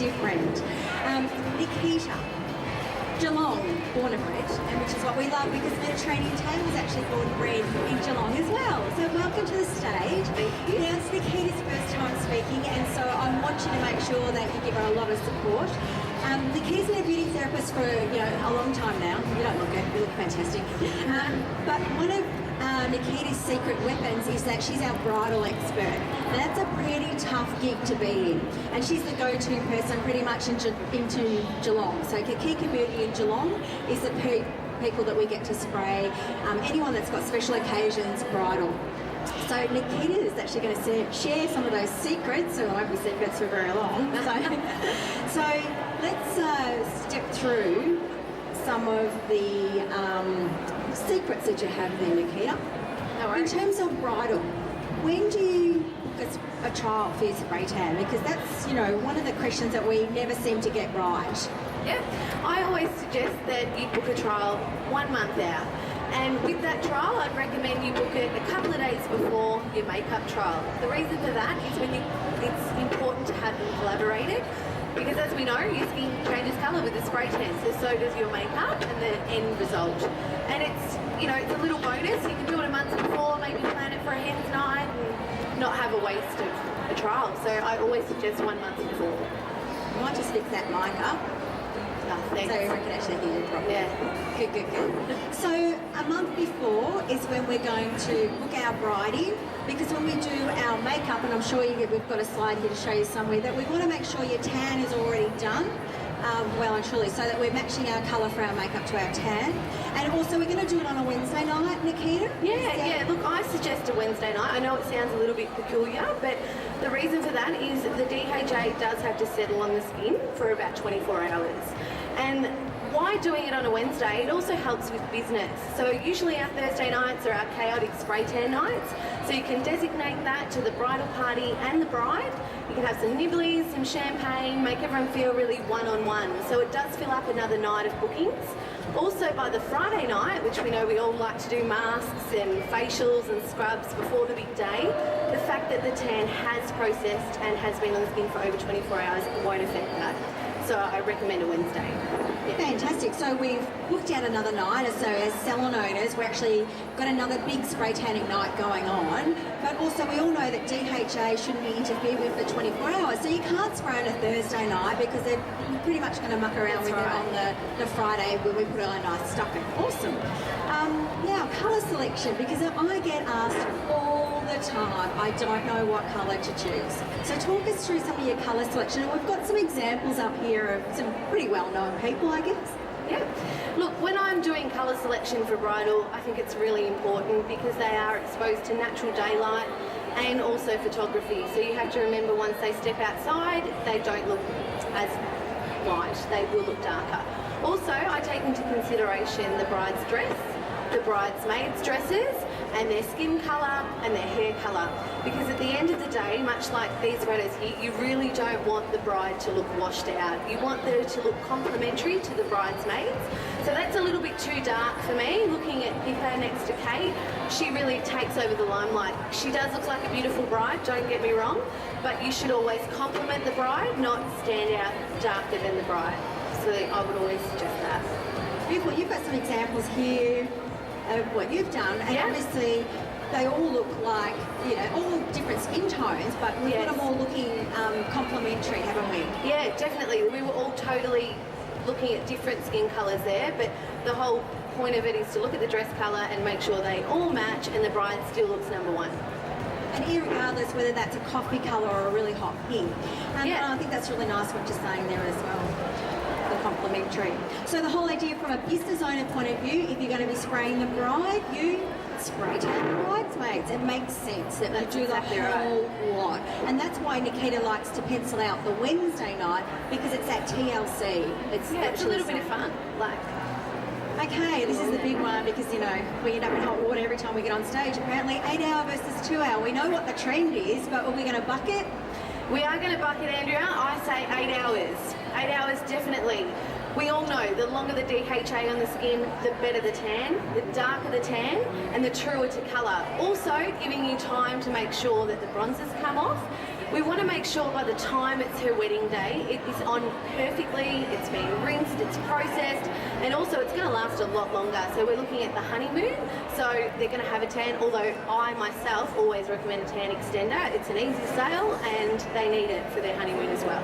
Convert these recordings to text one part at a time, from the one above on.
different. Nikita, Geelong, born and bred, and which is what we love because Mediterranean Tan was actually born and bred in Geelong as well. So welcome to the stage. Now it's Nikita's first time speaking, and so I'm watching to make sure that you give her a lot of support. Nikita's been a beauty therapist for a long time now. You don't look it, you look fantastic. But one of Nikita's secret weapons is that she's our bridal expert. And that's a pretty tough gig to be in. And she's the go-to person pretty much into Geelong. So Kiki Beauty in Geelong is the people that we get to spray. Anyone that's got special occasions, bridal. So Nikita is actually going to share some of those secrets, so it won't be secrets for very long. So let's step through some of the secrets that you have there, Nikita. No worries. In terms of bridal, when do you book a trial for your spray tan? Because that's, one of the questions that we never seem to get right. Yeah, I always suggest that you book a trial 1 month out. And with that trial, I'd recommend you book it a couple of days before your makeup trial. The reason for that is it's important to have them collaborated, because as we know, your skin changes colour with the spray tan, so does your makeup and the end result. And it's a little bonus. You can do it a month before, maybe plan it for a hen's night and not have a waste of a trial. So I always suggest 1 month before. I might just fix that mic up. Oh, thanks. So everyone can actually hear you properly. Yeah. Good. So a month before is when we're going to book our bride in, because when we do our makeup, and I'm sure we've got a slide here to show you somewhere, that we want to make sure your tan is already done, well and truly, so that we're matching our colour for our makeup to our tan. And also we're going to do it on a Wednesday night, Nikita? Yeah. Look, I suggest a Wednesday night. I know it sounds a little bit peculiar, but the reason for that is the DHA does have to settle on the skin for about 24 hours. And why doing it on a Wednesday? It also helps with business. So usually our Thursday nights are our chaotic spray tan nights. So you can designate that to the bridal party and the bride. You can have some nibblies, some champagne, make everyone feel really one-on-one. So it does fill up another night of bookings. Also by the Friday night, which we know we all like to do masks and facials and scrubs before the big day, the fact that the tan has processed and has been on the skin for over 24 hours won't affect that. So I recommend a Wednesday. Yeah. Fantastic. So we've booked out another night. So as salon owners, we're actually got another big spray tanning night going on. But also we all know that DHA shouldn't be interfered with for 24 hours. So you can't spray on a Thursday night because they're pretty much going to muck around with it on the Friday when we put it on a nice stuffing. Awesome. Now, colour selection, because I get asked all the time, I don't know what colour to choose. So talk us through some of your colour selection. And we've got some examples up here of some pretty well-known people, I guess. Yeah. Look, when I'm doing colour selection for bridal, I think it's really important because they are exposed to natural daylight and also photography. So you have to remember once they step outside, they don't look as light, they will look darker. Also, I take into consideration the bride's dress, the bridesmaids' dresses, and their skin colour and their hair colour, because at the end of the day, much like these photos here, you really don't want the bride to look washed out. You want her to look complementary to the bridesmaids. So that's a little bit too dark for me. Looking at Pippa next to Kate, she really takes over the limelight. She does look like a beautiful bride, don't get me wrong, but you should always complement the bride, not stand out darker than the bride. So I would always suggest that. Beautiful. You've got some examples here of what you've done, and obviously they all look like, all different skin tones, but we've got them all looking complementary, haven't we? Yeah, definitely. We were all totally looking at different skin colours there, but the whole point of it is to look at the dress colour and make sure they all match and the bride still looks number one. And irregardless whether that's a coffee colour or a really hot pink. And I think that's really nice what you're saying there as well. The complementary. So the whole idea from a business owner point of view, if you're going to be spraying the bride, you spray tan the bridesmaids. It makes sense that we do the whole lot. And that's why Nikita likes to pencil out the Wednesday night, because it's that TLC. It's a little bit of fun. Okay, this is the big one because, we end up in hot water every time we get on stage. Apparently 8 hour versus 2 hour. We know what the trend is, but are we going to bucket? We are going to bucket, Andrea. I say 8 hours. 8 hours, definitely. We all know the longer the DHA on the skin, the better the tan, the darker the tan, and the truer to colour. Also, giving you time to make sure that the bronzers come off we want to make sure by the time it's her wedding day, it is on perfectly, it's been rinsed, it's processed, and also it's going to last a lot longer. So we're looking at the honeymoon, so they're going to have a tan, although I myself always recommend a tan extender. It's an easy sale and they need it for their honeymoon as well.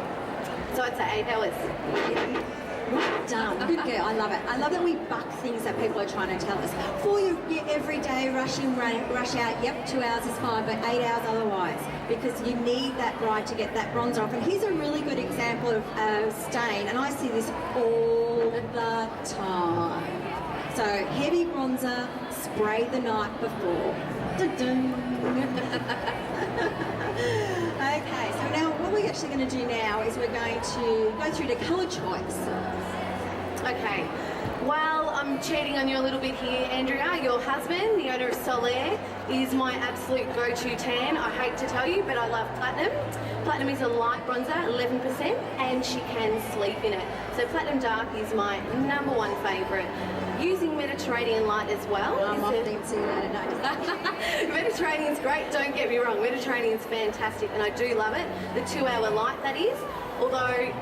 So I'd say 8 hours. Done. Good girl. I love it. I love that we buck things that people are trying to tell us. For your everyday rush in, rush out, yep, 2 hours is fine, but 8 hours otherwise, because you need that bride to get that bronzer off. And here's a really good example of stain, and I see this all the time. So heavy bronzer, spray the night before. Dun-dun. Okay, so now what we're actually going to do now is we're going to go through the colour choice. Okay, well, I'm cheating on you a little bit here, Andrea. Your husband, the owner of Salon, is my absolute go-to tan. I hate to tell you, but I love Platinum. Platinum is a light bronzer, 11%, and she can sleep in it. So Platinum Dark is my #1 favourite. Using Mediterranean light as well. I'm often seeing that at night. Mediterranean's great, don't get me wrong. Mediterranean's fantastic, and I do love it. The 2-hour light, that is. Although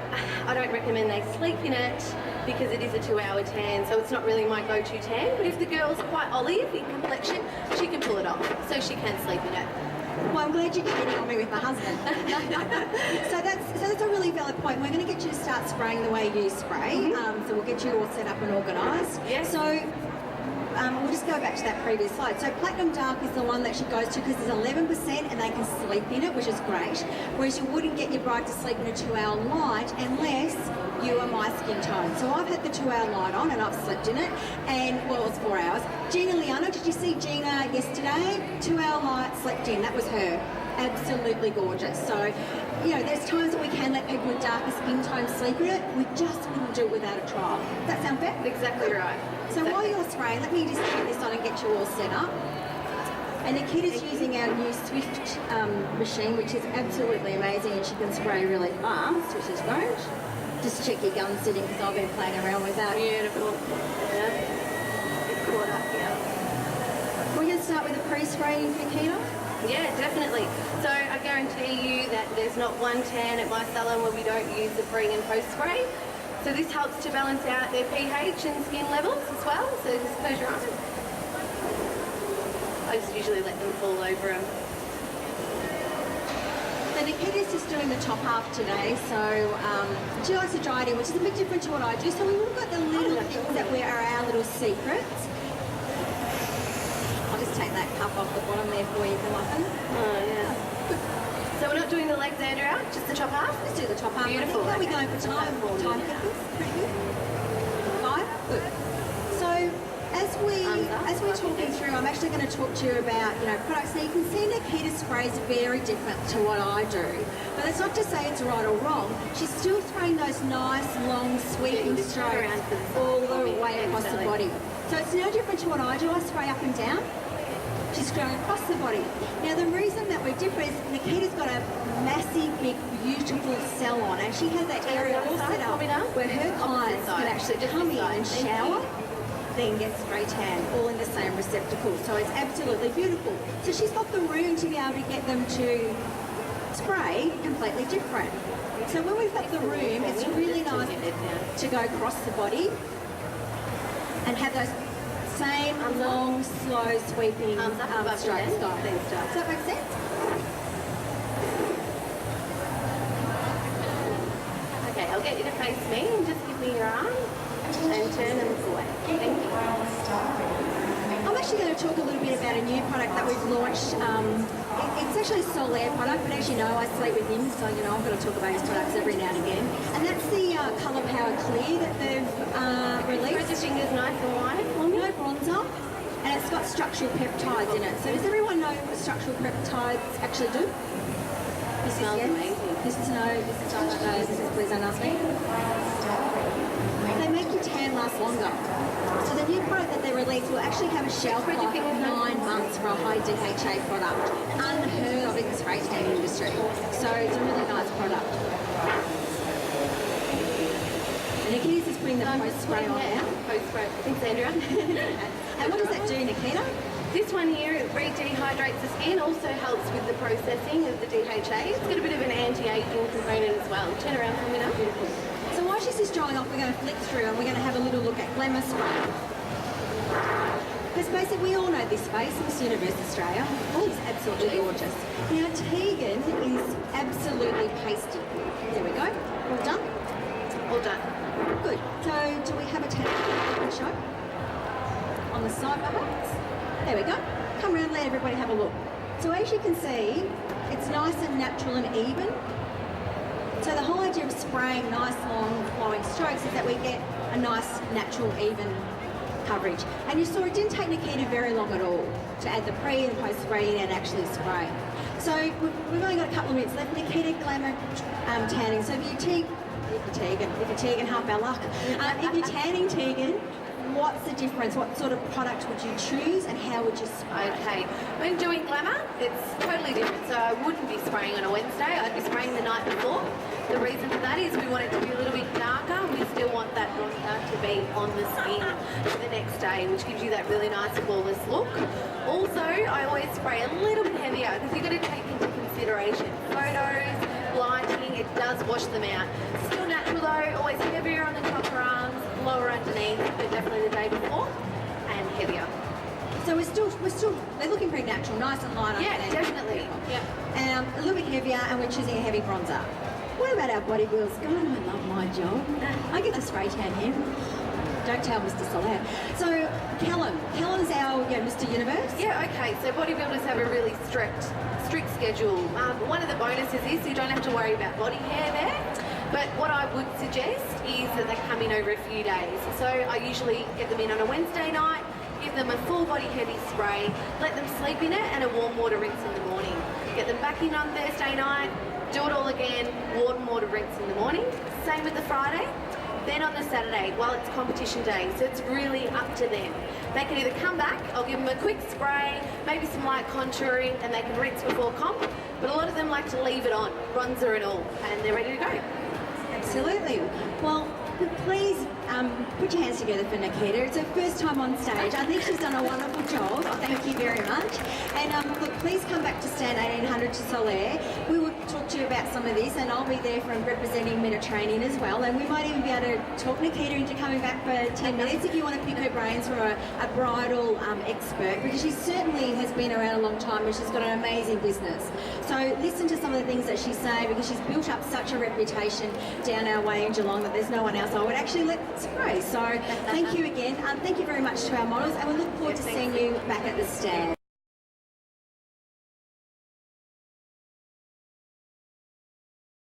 I don't recommend they sleep in it because it is a 2-hour tan, so it's not really my go-to tan. But if the girl's quite olive in complexion, she can pull it off, so she can sleep in it. Well, I'm glad you're getting on me with my husband. so that's a really valid point. We're going to get you to start spraying the way you spray. So we'll get you all set up and organised. Yes. So we'll just go back to that previous slide. So Platinum Dark is the one that she goes to because there's 11% and they can sleep in it, which is great. Whereas you wouldn't get your bride to sleep in a 2-hour light unless you are my skin tone. So I've had the 2-hour light on and I've slept in it, and well, it's 4 hours. Gina Liano, did you see Gina yesterday? 2-hour light, slept in. That was her. Absolutely gorgeous. So, you know, there's times that we can let people with darker skin tones sleep in it. We just wouldn't do it without a trial. Does that sound fair? Exactly right. So while you're spraying, let me just put this on and get you all set up. And Nikita's using our new Swift machine, which is absolutely amazing, and she can spray really fast, which is great. Just check your gun setting because I've been playing around with that. Beautiful. Yeah. Get caught up here. We're going to start with a pre-spray, Nikita. Yeah, definitely. So I guarantee you that there's not one tan at my salon where we don't use the pre and post spray. So this helps to balance out their pH and skin levels as well. So just close your eyes. I just usually let them fall over them. So Nikita's just doing the top half today, so she likes to dry it in, which is a bit different to what I do. So we would have got the little things that are our little secrets. I'll just take that cup off the bottom there for you, Muffin. Oh, yeah. So we're not doing the legs, Andrea, just the top half? Let's do the top half. Beautiful. How are we going for time? Time kickers? Pretty good. 5? Good. So as we're talking through, I'm actually going to talk to you about, you know, products. Now you can see Nikita sprays very different to what I do. But that's not to say it's right or wrong. She's still spraying those nice, long, sweeping strokes all the way across the body. So it's no different to what I do. I spray up and down. She's going across the body. Now the reason that we're different is Nikita's got a massive, big, beautiful salon, and she has that area all set up where her clients can actually come in and shower, then get spray tan, all in the same receptacle. So it's absolutely beautiful. So she's got the room to be able to get them to spray completely different. So when we've got the room, it's really nice to go across the body and have those same long, slow, sweeping strokes going. Does that make sense? Okay, I'll get you to face me and just give me your arm and turn them away. Thank you. I'm actually going to talk a little bit about a new product that we've launched. It's actually a Solare product, but as you know, I sleep with him, so you know I've got to talk about his products every now and again. And that's the Colour Power Clear that they've released. Spread your fingers nice and wide. No bronzer, and it's got structural peptides in it. So does everyone know what structural peptides actually do? This smells amazing. This is no, this is I don't know, this is please don't ask me. They make your tan last longer. So the new product that they released will actually have a shelf life of 9 months for a high DHA product. Unheard of in the spray tan industry. So it's a really nice product. And Nikita's just putting the post spray on now. Post spray. Thanks, Andrea. And what does that do, Nikita? This one here, it re-dehydrates the skin, also helps with the processing of the DHA. It's got a bit of an anti-aging component as well. Turn around for a minute. Beautiful. So while she's just drying off, we're going to flick through and we're going to have a little look at Glamour Spray. Because basically we all know this face, Miss Universe Australia. Oh, she's absolutely gorgeous. Now Tegan is absolutely pasty. There we go. All done? All done. Good. So do we have a tan we can show? On the side perhaps? There we go. Come around, let everybody have a look. So as you can see, it's nice and natural and even. So the whole idea of spraying nice long flowing strokes is that we get a nice natural even coverage. And you saw it didn't take Nikita very long at all to add the pre and post spray and actually spray. So we've only got a couple of minutes left. Nikita Glamour tanning. So if you're Tegan, half our luck. If you're tanning Tegan, what's the difference? What sort of product would you choose and how would you spray? Okay, when doing Glamour, it's totally different. So I wouldn't be spraying on a Wednesday, I'd be spraying the night before. The reason for that is we want it to be a little bit darker. We still want that bronzer to be on the skin for the next day, which gives you that really nice flawless look. Also, I always spray a little bit heavier because you've got to take into consideration photos, lighting, it does wash them out. Still natural though, always heavier on the upper arms, lower underneath, but definitely the day before, and heavier. So they're looking pretty natural, nice and light Yeah, underneath. definitely. Yeah. And a little bit heavier, and we're choosing a heavy bronzer. What about our bodybuilders? God, I love my job. I get to spray tan him. Don't tell Mr. Salon. So Callum's our Mr. Universe. Yeah, okay, so bodybuilders have a really strict schedule. One of the bonuses is you don't have to worry about body hair there. But what I would suggest is that they come in over a few days. So I usually get them in on a Wednesday night, give them a full body heavy spray, let them sleep in it and a warm water rinse in the morning. Get them back in on Thursday night, do it all again, warm water rinse in the morning. Same with the Friday. Then on the Saturday, well, it's competition day, so it's really up to them. They can either come back, I'll give them a quick spray, maybe some light contouring, and they can rinse before comp. But a lot of them like to leave it on, bronzer and all, and they're ready to go. Absolutely. Well, please put your hands together for Nikita. It's her first time on stage. I think she's done a wonderful job. Thank you very much. And look, please come back to stand 1800 to Solaire. We will talk to you about some of this, and I'll be there from representing Mediterranean as well. And we might even be able to talk Nikita into coming back for 10 minutes if you want to pick her brains for a bridal expert, because she certainly has been around a long time and she's got an amazing business. So listen to some of the things that she's saying, because she's built up such a reputation down our way in Geelong that there's no one else I would actually let spray. So thank you again. Thank you very much to our models, and we look forward to seeing you back at the stand.